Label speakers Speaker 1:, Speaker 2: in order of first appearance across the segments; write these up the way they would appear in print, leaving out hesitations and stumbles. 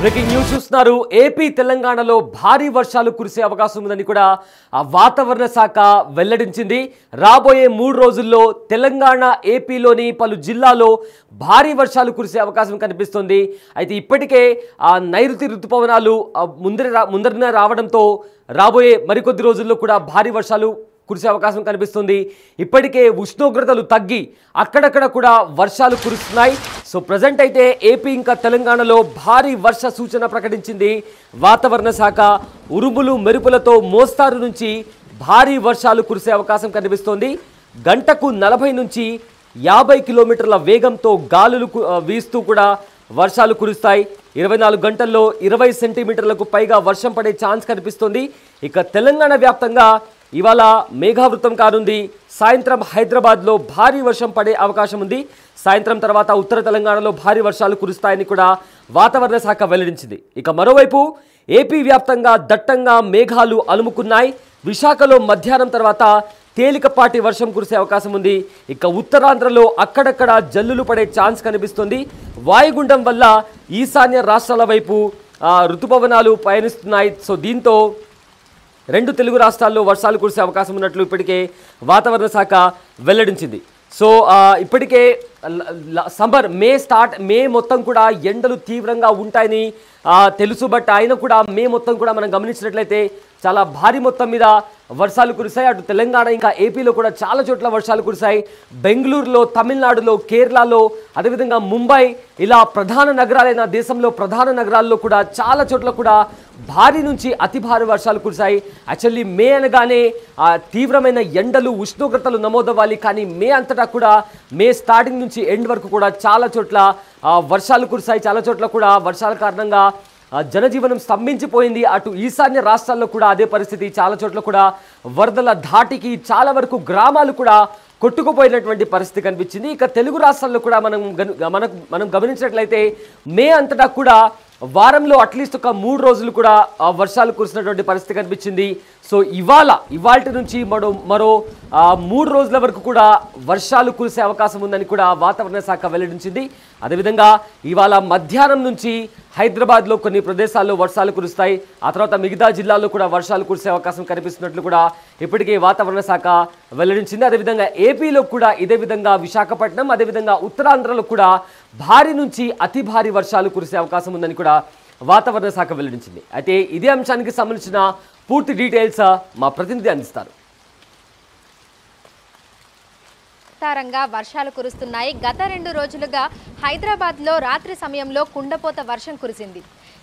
Speaker 1: Breaking news చూస్తున్నారు. AP తెలంగాణలో భారీ వర్షాలు కురిసే అవకాశం ఉందని కూడా ఆ వాతావరణ శాఖ వెల్లడించింది. రాబోయే 3 రోజుల్లో తెలంగాణ ఏపీలోని పలు జిల్లాల్లో భారీ వర్షాలు కురిసే అవకాశం కనిపిస్తుంది. అయితే ఇప్పటికే ఆ నైరుతి రుతుపవనాలు ముందరనే రావడంతో రాబోయే మరికొద్ది రోజుల్లో కూడా భారీ వర్షాలు కురిసే అవకాశం కనిపిస్తుంది. ఇప్పటికే ఉష్ణోగ్రతలు తగ్గి అక్కడక్కడ కూడా వర్షాలు కురుస్తున్నాయి. సో ప్రజెంట్ అయితే ఏపీ ఇంకా తెలంగాణలో భారీ వర్ష సూచన ప్రకటించింది వాతావరణ శాఖ. ఉరుములు మెరుపులతో మోస్తారు నుంచి భారీ వర్షాలు కురిసే అవకాశం కనిపిస్తోంది. గంటకు 40 నుంచి 50 కిలోమీటర్ల వేగంతో గాలులు వీస్తూ కూడా వర్షాలు కురుస్తాయి. 24 గంటల్లో 20 సెంటీమీటర్లకు పైగా వర్షం పడే ఛాన్స్ కనిపిస్తుంది. ఇక తెలంగాణ వ్యాప్తంగా ఇవాళ మేఘావృతం కానుంది. సాయంత్రం హైదరాబాద్లో భారీ వర్షం పడే అవకాశం ఉంది. సాయంత్రం తర్వాత ఉత్తర తెలంగాణలో భారీ వర్షాలు కురుస్తాయని కూడా వాతావరణ శాఖ వెల్లడించింది. ఇక మరోవైపు ఏపీ వ్యాప్తంగా దట్టంగా మేఘాలు అలుముకున్నాయి. విశాఖలో మధ్యాహ్నం తర్వాత తేలికపాటి వర్షం కురిసే అవకాశం ఉంది. ఇక ఉత్తరాంధ్రలో అక్కడక్కడ జల్లులు పడే ఛాన్స్ కనిపిస్తుంది. వాయుగుండం వల్ల ఈశాన్య రాష్ట్రాల వైపు ఋతుపవనాలు పయనిస్తున్నాయి. సో దీంతో 2 తెలుగు రాష్ట్రాల్లో వర్షాలు కురిసే అవకాశం ఉన్నట్లు ఇప్పటికే వాతావరణ శాఖ వెల్లడించింది. సో ఇప్పటికే సమ్మర్ మే మొత్తం కూడా ఎండలు తీవ్రంగా ఉంటాయని తెలుసు. బట్ అయినా కూడా మే మొత్తం కూడా మనం గమనించినట్లయితే చాలా భారీ మొత్తం మీద వర్షాలు కురిశాయి. అటు తెలంగాణ ఇంకా ఏపీలో కూడా చాలా చోట్ల వర్షాలు కురిశాయి. బెంగళూరులో, తమిళనాడులో, కేరళలో, అదేవిధంగా ముంబై, ఇలా ప్రధాన నగరాలైన దేశంలో ప్రధాన నగరాల్లో కూడా చాలా చోట్ల కూడా భారీ నుంచి అతి భారీ వర్షాలు కురిశాయి. యాక్చువల్లీ మే అనగానే తీవ్రమైన ఎండలు, ఉష్ణోగ్రతలు నమోదవ్వాలి. కానీ మే అంతటా కూడా మే స్టార్టింగ్ నుంచి ఎండ్ వరకు కూడా చాలా చోట్ల వర్షాలు కురిశాయి. చాలా చోట్ల కూడా వర్షాల కారణంగా జనజీవనం స్తంభించిపోయింది. అటు ఈశాన్య రాష్ట్రాల్లో కూడా అదే పరిస్థితి. చాలా చోట్ల కూడా వరదల ధాటికి చాలా వరకు గ్రామాలు కూడా కొట్టుకుపోయినటువంటి పరిస్థితి కనిపించింది. ఇక తెలుగు రాష్ట్రాల్లో కూడా మనం గమనించినట్లయితే మే అంతటా కూడా వారంలో అట్లీస్ట్ ఒక 3 రోజులు కూడా వర్షాలు కురిసినటువంటి పరిస్థితి కనిపించింది. సో ఇవాల్టి నుంచి మరో 3 రోజుల వరకు కూడా వర్షాలు కురిసే అవకాశం ఉందని కూడా వాతావరణ శాఖ వెల్లడించింది. అదేవిధంగా ఇవాళ మధ్యాహ్నం నుంచి హైదరాబాద్లో కొన్ని ప్రదేశాల్లో వర్షాలు కురుస్తాయి. ఆ తర్వాత మిగతా జిల్లాల్లో కూడా వర్షాలు కురిసే అవకాశం కనిపిస్తున్నట్లు కూడా ఇప్పటికే వాతావరణ శాఖ వెల్లడించింది. అదేవిధంగా ఏపీలో కూడా ఇదే విధంగా విశాఖపట్నం, అదేవిధంగా ఉత్తరాంధ్రలో కూడా భారీ నుంచి అతి భారీ వర్షాలు కురిసే అవకాశం ఉందని కూడా వాతావరణ శాఖ వెల్లడించింది. అయితే ఇదే అంశానికి సంబంధించిన పూర్తి డీటెయిల్స్ మా ప్రతినిధి అందిస్తారు.
Speaker 2: వర్షాలు కురుస్తున్నాయి. గత 2 రోజులుగా హైదరాబాద్లో రాత్రి సమయంలో కుండపోత వర్షం కురిసింది.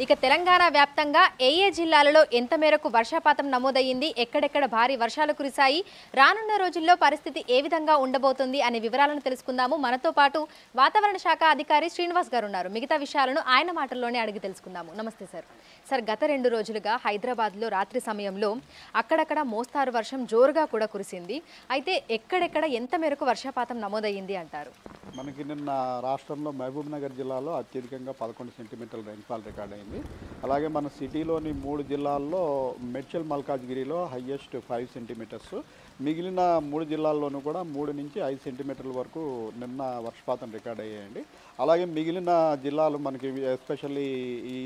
Speaker 2: ఇక తెలంగాణ వ్యాప్తంగా ఏ జిల్లాలలో ఎంత మేరకు వర్షపాతం నమోదయ్యింది, ఎక్కడెక్కడ భారీ వర్షాలు కురిశాయి, రానున్న రోజుల్లో పరిస్థితి ఏ విధంగా ఉండబోతుంది అనే వివరాలను తెలుసుకుందాము. మనతో పాటు వాతావరణ శాఖ అధికారి శ్రీనివాస్ గారు ఉన్నారు. మిగతా విషయాలను ఆయన మాటల్లోనే అడిగి తెలుసుకుందాము. నమస్తే సార్. సార్, గత 2 రోజులుగా హైదరాబాద్లో రాత్రి సమయంలో అక్కడక్కడ మోస్తారు వర్షం జోరుగా కూడా కురిసింది. అయితే ఎక్కడెక్కడ ఎంత మేరకు వర్షపాతం నమోదయ్యింది అంటారు?
Speaker 3: మనకి నిన్న రాష్ట్రంలో మహబూబ్ నగర్ జిల్లాలో అత్యధికంగా 11 సెంటీమీటర్ల రైన్ఫాల్ రికార్డ్ అయింది. అలాగే మన సిటీలోని 3 జిల్లాల్లో మేడ్చల్, మల్కాజ్గిరిలో హయ్యెస్ట్ 5 సెంటీమీటర్స్. మిగిలిన 3 జిల్లాల్లోనూ కూడా 3 నుంచి 5 సెంటీమీటర్ల వరకు నిన్న వర్షపాతం రికార్డ్ అయ్యాయండి. అలాగే మిగిలిన జిల్లాలు మనకి ఎస్పెషల్లీ ఈ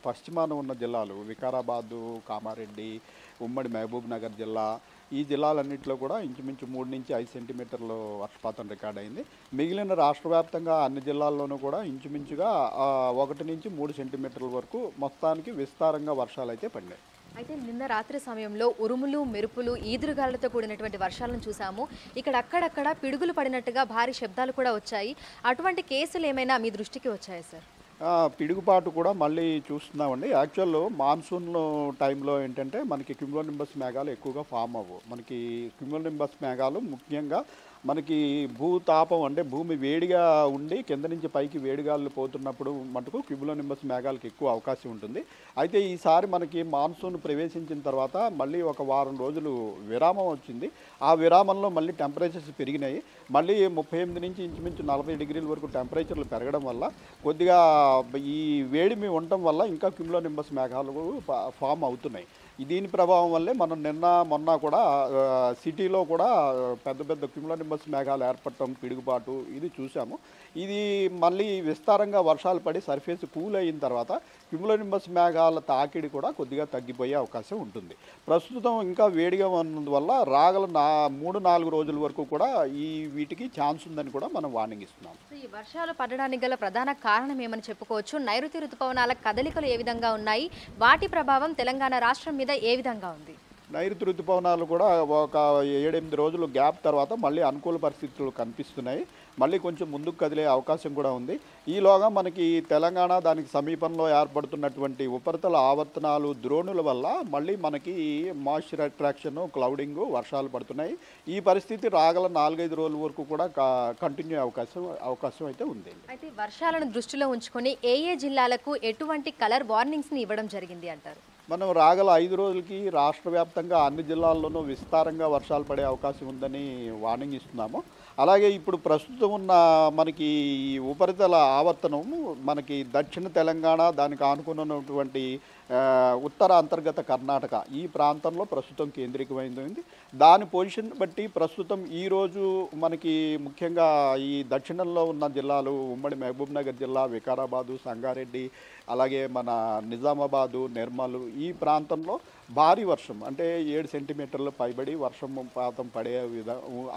Speaker 3: పశ్చిమాన ఉన్న జిల్లాలు వికారాబాదు, కామారెడ్డి, ఉమ్మడి మహబూబ్ నగర్ జిల్లా, ఈ జిల్లాలన్నింటిలో కూడా ఇంచుమించు 3 నుంచి 5 సెంటీమీటర్లు వర్షపాతం రికార్డ్ అయింది. మిగిలిన రాష్ట్ర వ్యాప్తంగా అన్ని జిల్లాల్లోనూ కూడా ఇంచుమించుగా 1 నుంచి 3 సెంటీమీటర్ల వరకు మొత్తానికి విస్తారంగా వర్షాలు అయితే పడినాయి.
Speaker 2: అయితే నిన్న రాత్రి సమయంలో ఉరుములు, మెరుపులు, ఈదురుగాలతో కూడినటువంటి వర్షాలను చూసాము. ఇక్కడ అక్కడక్కడ పిడుగులు పడినట్టుగా భారీ శబ్దాలు కూడా వచ్చాయి. అటువంటి కేసులు ఏమైనా మీ దృష్టికి వచ్చాయా సార్?
Speaker 3: పిడుగుపాటు కూడా మళ్ళీ చూస్తున్నామండి. యాక్చువల్ మాన్సూన్ టైంలో ఏంటంటే మనకి క్యూములోనింబస్ మేఘాలు ఎక్కువగా ఫామ్ అవ్వవు. మనకి క్యూములోనింబస్ మేఘాలు ముఖ్యంగా మనకి భూతాపం అంటే భూమి వేడిగా ఉండి కింద నుంచి పైకి వేడిగాలు పోతున్నప్పుడు మటుకు క్యూములోనింబస్ మేఘాలకు ఎక్కువ అవకాశం ఉంటుంది. అయితే ఈసారి మనకి మాన్సూన్ ప్రవేశించిన తర్వాత మళ్ళీ ఒక వారం రోజులు విరామం వచ్చింది. ఆ విరామంలో మళ్ళీ టెంపరేచర్స్ పెరిగినాయి. మళ్ళీ 38 నుంచి ఇంచుమించు 40 డిగ్రీల వరకు టెంపరేచర్లు పెరగడం వల్ల కొద్దిగా ఈ వేడిమి ఉండటం వల్ల ఇంకా క్యూములోనింబస్ మేఘాలు ఫామ్ అవుతున్నాయి. దీని ప్రభావం వల్లే మనం నిన్న మొన్న కూడా సిటీలో కూడా పెద్ద పెద్ద క్యుములోనింబస్ మేఘాలు ఏర్పడటం, పిడుగుపాటు ఇది చూసాము. ఇది మళ్ళీ విస్తారంగా వర్షాలు పడి సర్ఫేస్ కూల్ అయిన తర్వాత క్యుములోనింబస్ మేఘాల తాకిడి కూడా కొద్దిగా తగ్గిపోయే అవకాశం ఉంటుంది. ప్రస్తుతం ఇంకా వేడిగా ఉన్నందువల్ల రాగల 3-4 రోజుల వరకు కూడా వీటికి ఛాన్స్ ఉందని కూడా మనం వార్నింగ్ ఇస్తున్నాం.
Speaker 2: ఈ వర్షాలు పడడానికి గల ప్రధాన కారణం ఏమని చెప్పుకోవచ్చు? నైరుతి ఋతుపవనాల కదలికలు ఏ విధంగా ఉన్నాయి? వాటి ప్రభావం తెలంగాణ రాష్ట్రం మీద ఏ విధంగా ఉంది?
Speaker 3: నైరుతి ఋతుపవనాలు కూడా ఒక 7-8 రోజులు గ్యాప్ తర్వాత మళ్ళీ అనుకూల పరిస్థితులు కనిపిస్తున్నాయి. మళ్ళీ కొంచెం ముందుకు కదిలే అవకాశం కూడా ఉంది. ఈలోగా మనకి తెలంగాణ దానికి సమీపంలో ఏర్పడుతున్నటువంటి ఉపరితల ఆవర్తనాలు, ద్రోణుల వల్ల మళ్ళీ మనకి మాయిశ్చర్ అట్రాక్షన్, క్లౌడింగ్, వర్షాలు పడుతున్నాయి. ఈ పరిస్థితి రాగల 4-5 రోజుల వరకు కూడా కంటిన్యూ అవకాశం అయితే ఉంది.
Speaker 2: అయితే వర్షాలను దృష్టిలో ఉంచుకొని ఏ జిల్లాలకు ఎటువంటి కలర్ వార్నింగ్స్ని ఇవ్వడం జరిగింది అంటారు?
Speaker 3: మనం రాగల 5 రోజులకి రాష్ట్ర వ్యాప్తంగా అన్ని జిల్లాల్లోనూ విస్తారంగా వర్షాలు పడే అవకాశం ఉందని వార్నింగ్ ఇస్తున్నాము. అలాగే ఇప్పుడు ప్రస్తుతం ఉన్న మనకి ఉపరితల ఆవర్తనం మనకి దక్షిణ తెలంగాణ, దానికి ఆనుకున్నటువంటి ఉత్తర అంతర్గత కర్ణాటక ఈ ప్రాంతంలో ప్రస్తుతం కేంద్రీకమైంది. దాని పొజిషన్ బట్టి ప్రస్తుతం ఈరోజు మనకి ముఖ్యంగా ఈ దక్షిణంలో ఉన్న జిల్లాలు ఉమ్మడి మహబూబ్ నగర్ జిల్లా, వికారాబాదు, సంగారెడ్డి, అలాగే మన నిజామాబాదు, నిర్మల్ ఈ ప్రాంతంలో భారీ వర్షం అంటే 7 సెంటీమీటర్ల పైబడి వర్షపాతం పడే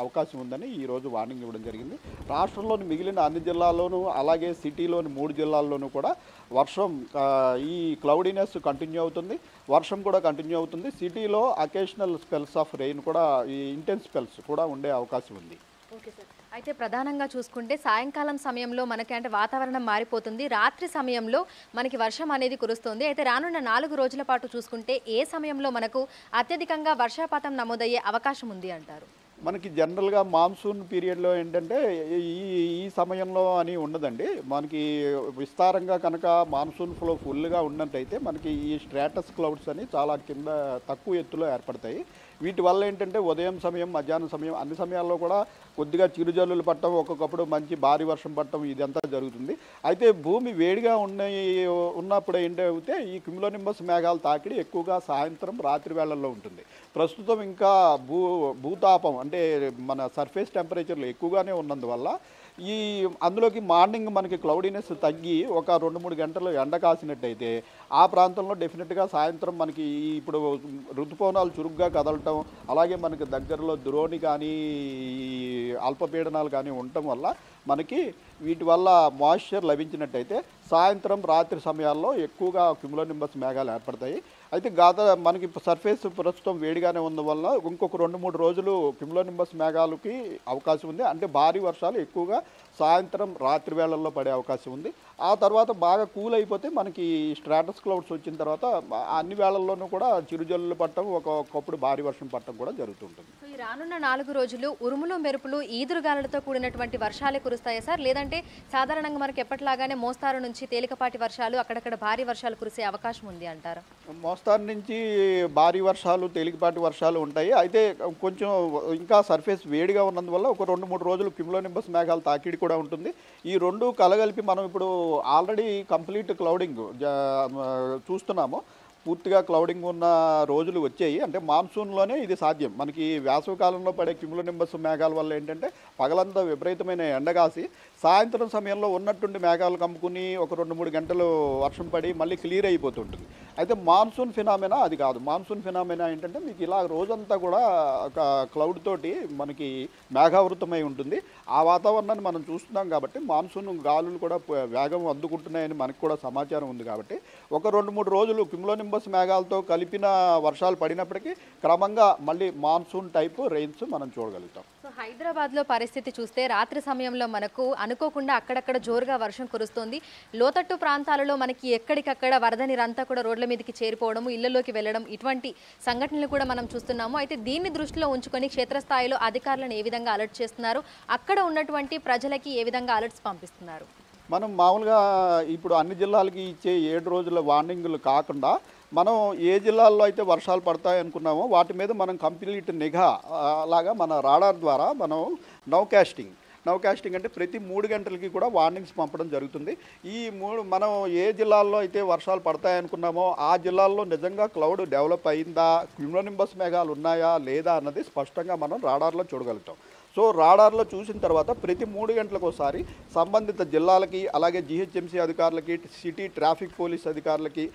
Speaker 3: అవకాశం ఉందని ఈరోజు వార్నింగ్ ఇవ్వడం జరిగింది. రాష్ట్రంలోని మిగిలిన అన్ని జిల్లాల్లోనూ అలాగే సిటీలోని 3 జిల్లాల్లోనూ కూడా వర్షం ఈ క్లౌడీనెస్ కంటిన్యూ అవుతుంది, వర్షం కూడా కంటిన్యూ అవుతుంది. సిటీలో అకేషనల్ స్పెల్స్ ఆఫ్ రెయిన్ కూడా, ఈ ఇంటెన్స్ స్పెల్స్ కూడా ఉండే అవకాశం ఉంది.
Speaker 2: Okay sir. అయితే ప్రధానంగా చూసుకుంటే సాయంకాలం సమయంలో మనకి అంటే వాతావరణం మారిపోతుంది, రాత్రి సమయంలో మనకి వర్షం అనేది కురుస్తుంది. అయితే రానున్న 4 రోజుల పాటు చూసుకుంటే ఏ సమయంలో మనకు అత్యధికంగా వర్షపాతం నమోదయ్యే అవకాశం ఉంది అంటారు?
Speaker 3: మనకి జనరల్గా మాన్సూన్ పీరియడ్లో ఏంటంటే ఈ సమయంలో అని ఉండదండి. మనకి విస్తారంగా కనుక మాన్సూన్ ఫ్లో ఫుల్గా ఉన్నట్టయితే మనకి ఈ స్ట్రాటస్ క్లౌడ్స్ అని చాలా కింద తక్కువ ఎత్తులో ఏర్పడతాయి. వీటి వల్ల ఏంటంటే ఉదయం సమయం, మధ్యాహ్నం సమయం అన్ని సమయాల్లో కూడా కొద్దిగా చిరుజల్లులు పట్టడం, ఒక్కొక్కప్పుడు మంచి భారీ వర్షం పట్టడం ఇదంతా జరుగుతుంది. అయితే భూమి వేడిగా ఉన్నప్పుడు ఏంటంటే ఈ క్యుములోనింబస్ మేఘాల తాకిడి ఎక్కువగా సాయంత్రం, రాత్రి వేళల్లో ఉంటుంది. ప్రస్తుతం ఇంకా భూతాపం అంటే మన సర్ఫేస్ టెంపరేచర్లు ఎక్కువగానే ఉన్నందువల్ల అందులోకి మార్నింగ్ మనకి క్లౌడీనెస్ తగ్గి ఒక 2-3 గంటలు ఎండ కాసినట్టయితే ఆ ప్రాంతంలో డెఫినెట్గా సాయంత్రం మనకి ఇప్పుడు ఋతుపవనాలు చురుగ్గా కదలటం, అలాగే మనకి దగ్గరలో ద్రోణి కానీ అల్పపీడనాలు కానీ ఉండటం వల్ల మనకి వీటి వల్ల మాయిశ్చర్ లభించినట్టయితే సాయంత్రం, రాత్రి సమయాల్లో ఎక్కువగా క్యుములోనింబస్ మేఘాలు ఏర్పడతాయి. అయితే మనకి సర్ఫేస్ ప్రస్తుతం వేడిగానే ఉన్నవల్ల ఇంకొక 2-3 రోజులు క్యుములోనింబస్ మేఘాలకి అవకాశం ఉంది. అంటే భారీ వర్షాలు ఎక్కువగా సాయంత్రం, రాత్రి వేళల్లో పడే అవకాశం ఉంది. ఆ తర్వాత బాగా కూల్ అయిపోతే మనకి స్ట్రాటస్ క్లౌడ్స్ వచ్చిన తర్వాత అన్ని వేళల్లోనూ కూడా చిరుజల్లులు పట్టడం, ఒకప్పుడు భారీ వర్షం పట్టడం కూడా జరుగుతుంటుంది.
Speaker 2: ఈ రానున్న 4 రోజులు ఉరుములు, మెరుపులు, ఈదురుగాలులతో కూడినటువంటి వర్షాలే కురుస్తాయా సార్? లేదంటే సాధారణంగా మనకి ఎప్పటిలాగానే మోస్తారు నుంచి తేలికపాటి వర్షాలు, అక్కడక్కడ భారీ వర్షాలు కురిసే అవకాశం ఉంది అంటారు?
Speaker 3: మోస్తారు నుంచి భారీ వర్షాలు, తేలికపాటి వర్షాలు ఉంటాయి. అయితే కొంచెం ఇంకా సర్ఫేస్ వేడిగా ఉన్నందువల్ల ఒక 2-3 రోజులు క్యుములోనింబస్ మేఘాలు తాకిడి కూడా ఉంటుంది. ఈ రెండు కలగలిపి మనం ఇప్పుడు ఆల్రెడీ కంప్లీట్ క్లౌడింగ్ చూస్తున్నాము. పూర్తిగా క్లౌడింగ్ ఉన్న రోజులు వచ్చాయి. అంటే మాన్సూన్లోనే ఇది సాధ్యం. మనకి వేసవికాలంలో పడే క్యుములోనింబస్ మేఘాల వల్ల ఏంటంటే పగలంతా విపరీతమైన ఎండగాసి సాయంత్రం సమయంలో ఉన్నట్టుండి మేఘాలు కమ్ముకుని ఒక 2-3 గంటలు వర్షం పడి మళ్ళీ క్లియర్ అయిపోతుంటుంది. అయితే మాన్సూన్ ఫినామినా అది కాదు. మాన్సూన్ ఫినామినా ఏంటంటే మీకు ఇలా రోజంతా కూడా క్లౌడ్ తోటి మనకి మేఘావృతమై ఉంటుంది. ఆ వాతావరణాన్ని మనం చూస్తున్నాం కాబట్టి మాన్సూన్ గాలులు కూడా వేగం అందుకుంటున్నాయని మనకు కూడా సమాచారం ఉంది. కాబట్టి ఒక 2-3 రోజులు క్యుములోనింబస్ మేఘాలతో కలిపిన వర్షాలు పడినప్పటికీ క్రమంగా మళ్ళీ మాన్సూన్ టైపు రెయిన్స్ మనం చూడగలుగుతాం.
Speaker 2: సో హైదరాబాద్లో పరిస్థితి చూస్తే రాత్రి సమయంలో మనకు అనుకోకుండా అక్కడక్కడ జోరుగా వర్షం కురుస్తోంది. లోతట్టు ప్రాంతాలలో మనకి ఎక్కడికక్కడ వరద నీరంతా కూడా రోడ్ల మీదకి చేరిపోవడము, ఇళ్లలోకి వెళ్ళడం, ఇటువంటి సంఘటనలు కూడా మనం చూస్తున్నాము. అయితే దీన్ని దృష్టిలో ఉంచుకొని క్షేత్రస్థాయిలో అధికారులను ఏ విధంగా అలర్ట్ చేస్తున్నారు, అక్కడ ఉన్నటువంటి ప్రజలకి ఏ విధంగా అలర్ట్స్ పంపిస్తున్నారు?
Speaker 3: మనం మామూలుగా ఇప్పుడు అన్ని జిల్లాలకి ఇచ్చే 7 రోజుల వార్నింగ్లు కాకుండా మనం ఏ జిల్లాల్లో అయితే వర్షాలు పడతాయి అనుకున్నామో వాటి మీద మనం కంప్లీట్ నిఘా లాగా మన రాడార్ ద్వారా మనం నౌకాస్టింగ్ నౌకాస్టింగ్ అంటే ప్రతి 3 గంటలకి కూడా వార్నింగ్స్ పంపడం జరుగుతుంది. ఈ మనం ఏ జిల్లాల్లో అయితే వర్షాలు పడతాయనుకున్నామో ఆ జిల్లాల్లో నిజంగా క్లౌడ్ డెవలప్ అయిందా, క్యూములోనింబస్ మేఘాలు ఉన్నాయా లేదా అన్నది స్పష్టంగా మనం రాడార్లో చూడగలుగుతాం. సో రాడార్లో చూసిన తర్వాత ప్రతి 3 గంటలకు ఒకసారి సంబంధిత జిల్లాలకి, అలాగే జిహెచ్ఎంసీ అధికారులకి, సిటీ ట్రాఫిక్ పోలీస్ అధికారులకి,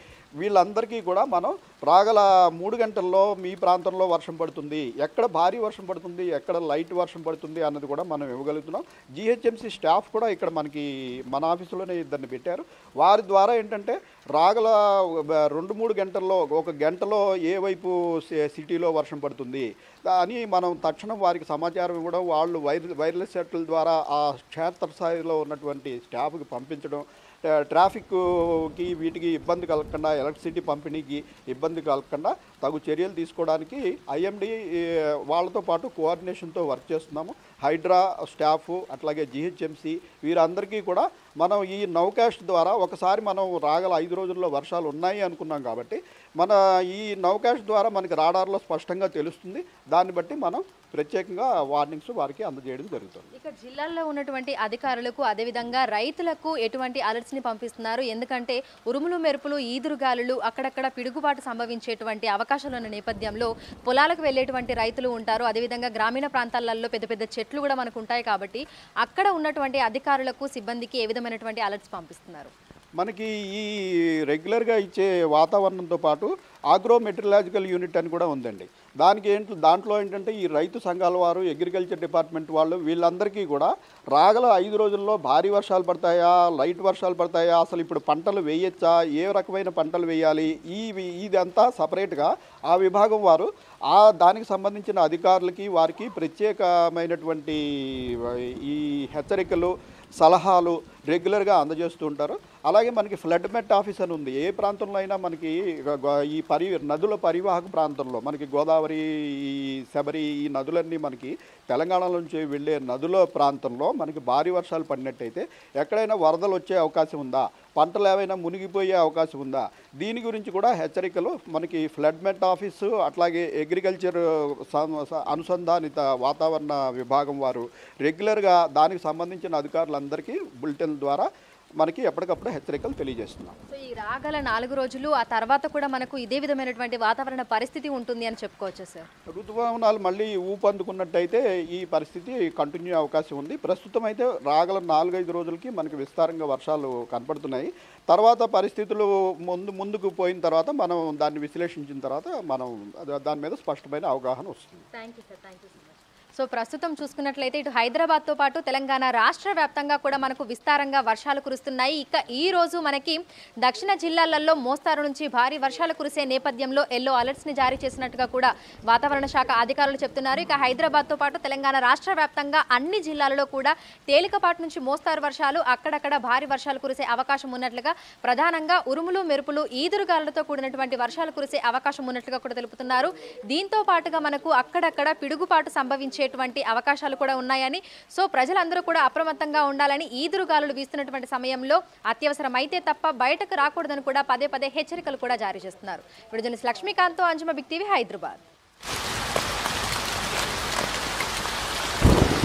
Speaker 3: వీళ్ళందరికీ కూడా మనం రాగల 3 గంటల్లో మీ ప్రాంతంలో వర్షం పడుతుంది, ఎక్కడ భారీ వర్షం పడుతుంది, ఎక్కడ లైట్ వర్షం పడుతుంది అన్నది కూడా మనం ఇవ్వగలుగుతున్నాం. జిహెచ్ఎంసీ స్టాఫ్ కూడా ఇక్కడ మన ఆఫీసులోనే ఇద్దరిని పెట్టారు. వారి ద్వారా ఏంటంటే రాగల 2-3 గంటల్లో, ఒక గంటలో ఏ వైపు సిటీలో వర్షం పడుతుంది అని మనం తక్షణం వారికి సమాచారం ఇవ్వడం, వాళ్ళు వైర్లెస్ సెట్ల ద్వారా ఆ క్షేత్రస్థాయిలో ఉన్నటువంటి స్టాఫ్కి పంపించడం, ట్రాఫిక్కి వీటికి ఇబ్బంది కలగకుండా, ఎలక్ట్రిసిటీ పంపిణీకి ఇబ్బంది కలగకుండా తగు చర్యలు తీసుకోవడానికి ఐఎండి వాళ్ళతో పాటు కోఆర్డినేషన్తో వర్క్ చేస్తున్నాము. హైడ్రా స్టాఫ్ అట్లాగే జిహెచ్ఎంసీ వీరందరికీ కూడా మనం ఈ నౌకాస్ట్ ద్వారా ఒకసారి మనం రాగల 5 రోజుల్లో వర్షాలు ఉన్నాయి అనుకున్నాం కాబట్టి మన ఈ నౌకాస్ట్ ద్వారా మనకి రాడార్లో స్పష్టంగా తెలుస్తుంది. దాన్ని బట్టి మనం ప్రత్యేకంగా వార్నింగ్స్ వారికి అందజేయడం జరుగుతుంది.
Speaker 2: ఇక జిల్లాల్లో ఉన్నటువంటి అధికారులకు, అదేవిధంగా రైతులకు ఎటువంటి అలర్ట్స్ని పంపిస్తున్నారు? ఎందుకంటే ఉరుములు, మెరుపులు, ఈదురుగాలులు, అక్కడక్కడ పిడుగుబాటు సంభవించేటువంటి అవకాశాలు ఉన్న నేపథ్యంలో పొలాలకు వెళ్ళేటువంటి రైతులు ఉంటారు. అదేవిధంగా గ్రామీణ ప్రాంతాలలో పెద్ద పెద్ద చెట్లు కూడా మనకు ఉంటాయి కాబట్టి అక్కడ ఉన్నటువంటి అధికారులకు, సిబ్బందికి ఏ విధమైనటువంటి అలర్ట్స్ పంపిస్తున్నారు?
Speaker 3: మనకి ఈ రెగ్యులర్గా ఇచ్చే వాతావరణంతో పాటు ఆగ్రో మెటీరియలాజికల్ యూనిట్ అని కూడా ఉందండి. దాంట్లో ఏంటంటే ఈ రైతు సంఘాల వారు, అగ్రికల్చర్ డిపార్ట్మెంట్ వాళ్ళు, వీళ్ళందరికీ కూడా రాగల 5 రోజుల్లో భారీ వర్షాలు పడతాయా, లైట్ వర్షాలు పడతాయా, అసలు ఇప్పుడు పంటలు వేయచ్చా, ఏ రకమైన పంటలు వేయాలి, ఇదంతా సపరేట్గా ఆ విభాగం వారు దానికి సంబంధించిన అధికారులకి, వారికి ప్రత్యేకమైనటువంటి ఈ హెచ్చరికలు, సలహాలు రెగ్యులర్గా అందజేస్తూ ఉంటారు. అలాగే మనకి ఫ్లడ్ మెట్ ఆఫీస్ అని ఉంది. ఏ ప్రాంతంలో అయినా మనకి ఈ నదుల పరివాహక ప్రాంతంలో మనకి గోదావరి, ఈ శబరి, ఈ నదులన్నీ మనకి తెలంగాణ నుంచి వెళ్ళే నదుల ప్రాంతంలో మనకి భారీ వర్షాలు పడినట్టయితే ఎక్కడైనా వరదలు వచ్చే అవకాశం ఉందా, పంటలు ఏవైనా మునిగిపోయే అవకాశం ఉందా, దీని గురించి కూడా హెచ్చరికలు మనకి ఫ్లడ్ మెట్ ఆఫీసు, అట్లాగే అగ్రికల్చర్ అనుసంధానిత వాతావరణ విభాగం వారు రెగ్యులర్గా దానికి సంబంధించిన అధికారులందరికీ బులెటిన్ ద్వారా మనకి ఎప్పటికప్పుడు హెచ్చరికలు తెలియజేస్తున్నాం.
Speaker 2: సో ఈ రాగల 4 రోజులు ఆ తర్వాత కూడా మనకు ఇదే విధమైనటువంటి వాతావరణ పరిస్థితి ఉంటుంది అని చెప్పుకోవచ్చు సార్?
Speaker 3: ఋతుపవనాలు మళ్ళీ ఊపందుకున్నట్టయితే ఈ పరిస్థితి కంటిన్యూ అవకాశం ఉంది. ప్రస్తుతం అయితే రాగల 4-5 రోజులకి మనకి విస్తారంగా వర్షాలు కనపడుతున్నాయి. తర్వాత పరిస్థితులు ముందుకు పోయిన తర్వాత మనం దాన్ని విశ్లేషించిన తర్వాత మనం దాని మీద స్పష్టమైన అవగాహన వస్తుంది.
Speaker 2: Thank you sir. సో ప్రస్తుతం చూసుకున్నట్లయితే ఇటు హైదరాబాద్తో పాటు తెలంగాణ రాష్ట్ర వ్యాప్తంగా కూడా మనకు విస్తారంగా వర్షాలు కురుస్తున్నాయి. ఇక ఈ రోజు మనకి దక్షిణ జిల్లాలలో మోస్తారు నుంచి భారీ వర్షాలు కురిసే నేపథ్యంలో ఎల్లో అలర్ట్స్ని జారీ చేసినట్టుగా కూడా వాతావరణ శాఖ అధికారులు చెప్తున్నారు. ఇక హైదరాబాద్తో పాటు తెలంగాణ రాష్ట్ర వ్యాప్తంగా అన్ని జిల్లాలలో కూడా తేలికపాటి నుంచి మోస్తారు వర్షాలు, అక్కడక్కడ భారీ వర్షాలు కురిసే అవకాశం ఉన్నట్లుగా, ప్రధానంగా ఉరుములు, మెరుపులు, ఈదురుగాలులతో కూడినటువంటి వర్షాలు కురిసే అవకాశం ఉన్నట్లుగా కూడా తెలుపుతున్నారు. దీంతో పాటుగా మనకు అక్కడక్కడ పిడుగుపాటు సంభవించే అవకాశాలు కూడా ఉన్నాయని, సో ప్రజలందరూ కూడా అప్రమత్తంగా ఉండాలని, ఈదురుగాలులు వీస్తున్నటువంటి సమయంలో అత్యవసరమైతే తప్ప బయటకు రాకూడదని కూడా పదే హెచ్చరికలు కూడా జారీ చేస్తున్నారు. ఇప్పుడు జర్నలిస్ట్ లక్ష్మీకాంత్తో అంజుమ, బిగ్ టీవీ, హైదరాబాద్.